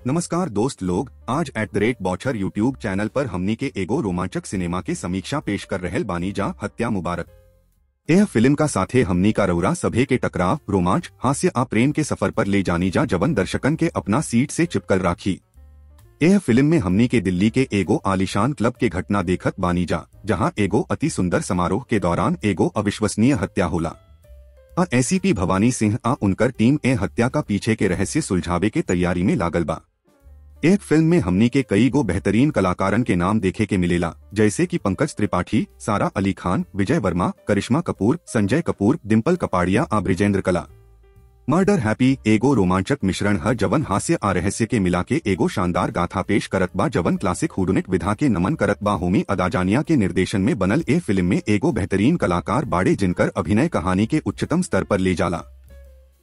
नमस्कार दोस्त लोग, आज @बॉचर यूट्यूब चैनल पर हमनी के एगो रोमांचक सिनेमा के समीक्षा पेश कर रहल बानी जा हत्या मुबारक। यह फिल्म का साथे हमनी का रउरा सभे के टकराव, रोमांच, हास्य आ प्रेम के सफर पर ले जानी जा जवन दर्शकन के अपना सीट से चिपकल राखी। यह फिल्म में हमनी के दिल्ली के एगो आलीशान क्लब के घटना देखत बानी जा, जहां एगो अति सुंदर समारोह के दौरान एगो अविश्वसनीय हत्या होला। एसीपी भवानी सिंह आ उनकर टीम हत्या का पीछे के रहस्य सुलझावे के तैयारी में लागल बा। एक फिल्म में हमनी के कई गो बेहतरीन कलाकारन के नाम देखे के मिलेला, जैसे कि पंकज त्रिपाठी, सारा अली खान, विजय वर्मा, करिश्मा कपूर, संजय कपूर, डिम्पल कपाड़िया आ ब्रिजेंद्र कला। मर्डर हैप्पी एगो रोमांचक मिश्रण है जवन हास्य आ रहस्य के मिला के एगो शानदार गाथा पेश करत बा जवन क्लासिक हुडुनिक विधा के नमन करत बा। होमी अदाजानिया के निर्देशन में बनल ए फिल्म में एगो बेहतरीन कलाकार बाड़े जिनकर अभिनय कहानी के उच्चतम स्तर पर ले जाला।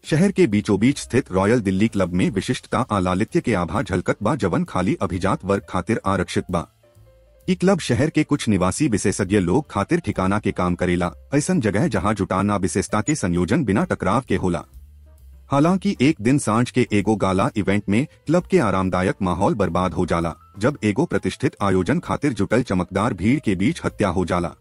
शहर के बीचों बीच स्थित रॉयल दिल्ली क्लब में विशिष्टता आ लालित्य के आभा झलकत बा जवन खाली अभिजात वर्ग खातिर आरक्षित बा। ई क्लब शहर के कुछ निवासी विशेषज्ञ लोग खातिर ठिकाना के काम करेला, ऐसन जगह जहां जुटाना विशेषता के संयोजन बिना टकराव के होला। हालांकि एक दिन सांझ के एगो गाला इवेंट में क्लब के आरामदायक माहौल बर्बाद हो जाला, जब एगो प्रतिष्ठित आयोजन खातिर जुटल चमकदार भीड़ के बीच हत्या हो जाला।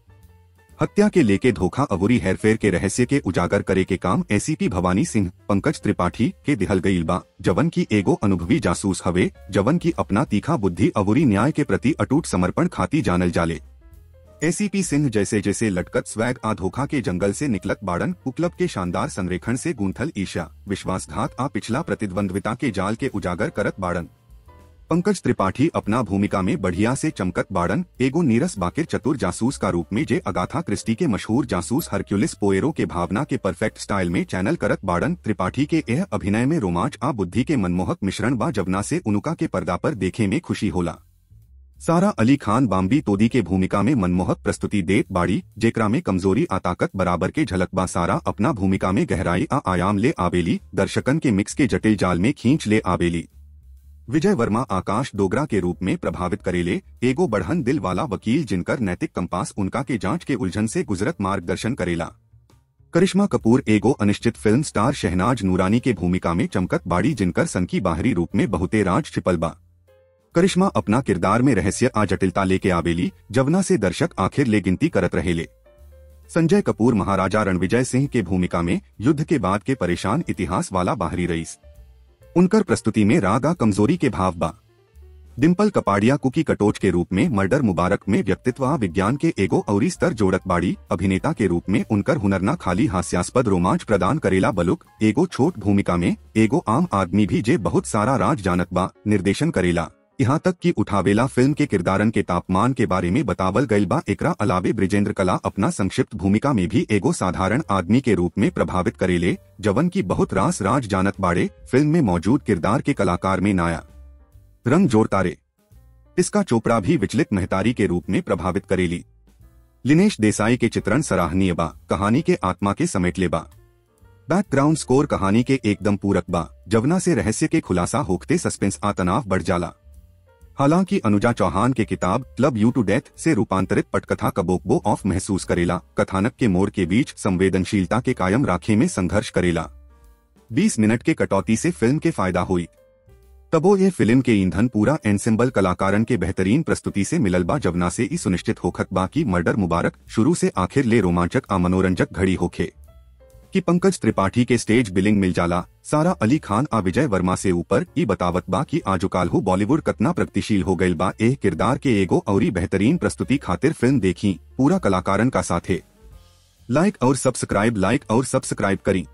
हत्या के लेके धोखा अवुरी हेरफेर के रहस्य के उजागर करे के काम एसीपी भवानी सिंह, पंकज त्रिपाठी के दिहल गईल बा, जवन की एगो अनुभवी जासूस हवे, जवन की अपना तीखा बुद्धि अवुरी न्याय के प्रति अटूट समर्पण खाती जानल जाले। एसीपी सिंह जैसे जैसे लटकत स्वैग आ धोखा के जंगल से निकलत बाड़न, क्लब के शानदार संरेखण से गूंथल ईर्ष्या, विश्वासघात आ पिछला प्रतिद्वंद्विता के जाल के उजागर करत बाड़न। पंकज त्रिपाठी अपना भूमिका में बढ़िया से चमकत बाड़न, एगो नीरस बाकिर चतुर जासूस का रूप में जे अगाथा क्रिस्टी के मशहूर जासूस हरक्यूलिस पोएरो के भावना के परफेक्ट स्टाइल में चैनल करत बाड़न। त्रिपाठी के यह अभिनय में रोमांच आ बुद्धि के मनमोहक मिश्रण बा जवना से उनका के पर्दा पर देखे में खुशी होला। सारा अली खान बाम्बी तोदी के भूमिका में मनमोहक प्रस्तुति देत बाड़ी, जेकरा में कमजोरी आ ताकत बराबर के झलक बा। सारा अपना भूमिका में गहराई आ आयाम ले आबेली, दर्शकन के मिक्स के जटिल जाल में खींच ले आबेली। विजय वर्मा आकाश डोगरा के रूप में प्रभावित करेले, एगो बढ़हन दिल वाला वकील जिनकर नैतिक कंपास उनका के जांच के उलझन से गुजरत मार्गदर्शन करेला। करिश्मा कपूर एगो अनिश्चित फिल्म स्टार शहनाज नूरानी के भूमिका में चमकत बाड़ी जिनकर सनकी बाहरी रूप में बहुते राज छिपल बा। करिश्मा अपना किरदार में रहस्य आ जटिलता लेके आबेली, जवना से दर्शक आखिर ले गिनती करत रहेले। संजय कपूर महाराजा रणविजय सिंह के भूमिका में युद्ध के बाद के परेशान इतिहास वाला बाहरी रईस, उनकर प्रस्तुति में राग आ कमजोरी के भाव बा। डिम्पल कपाड़िया कुकी कटोच के रूप में मर्डर मुबारक में व्यक्तित्व आ विज्ञान के एगो औरी स्तर जोड़त बाड़ी। अभिनेता के रूप में उनकर हुनरना खाली हास्यास्पद रोमांच प्रदान करेला बलुक एगो छोट भूमिका में एगो आम आदमी भी जे बहुत सारा राज जानत बा निर्देशन करेला। यहाँ तक कि उठावेला फिल्म के किरदारन के तापमान के बारे में बतावल गईल बा। एकरा अलावे ब्रिजेंद्र कला अपना संक्षिप्त भूमिका में भी एगो साधारण आदमी के रूप में प्रभावित करेले, जवन की बहुत रास राज जानत बाड़े। फिल्म में मौजूद किरदार के कलाकार में नाया रंग जोड़तारे इसका चोपड़ा भी विचलित महतारी के रूप में प्रभावित करेली। लिनेश देसाई के चित्रण सराहनीय बा, कहानी के आत्मा के समेटले बा। बैकग्राउंड स्कोर कहानी के एकदम पूरक बा, जवना से रहस्य के खुलासा होखते सस्पेंस आ तनाव बढ़ जाला। हालांकि अनुजा चौहान के किताब क्लब यू टू डेथ से रूपांतरित पटकथा कबोकबो ऑफ महसूस करेला, कथानक के मोड़ के बीच संवेदनशीलता के कायम राखे में संघर्ष करेला। 20 मिनट के कटौती से फिल्म के फायदा हुई, तबो ये फिल्म के ईंधन पूरा एंसेम्बल कलाकारन के बेहतरीन प्रस्तुति से मिलल बा, जवना से ई सुनिश्चित होखत बा कि मर्डर मुबारक शुरू से आखिर ले रोमांचक आ मनोरंजक घड़ी होखे। कि पंकज त्रिपाठी के स्टेज बिलिंग मिल जाला, सारा अली खान आ विजय वर्मा से ऊपर ई बतावत बा कि आजुकालहू बॉलीवुड कतना प्रगतिशील हो गईल बा। एह किरदार के एगो औरी बेहतरीन प्रस्तुति खातिर फिल्म देखी पूरा कलाकारन का साथे। लाइक और सब्सक्राइब करी।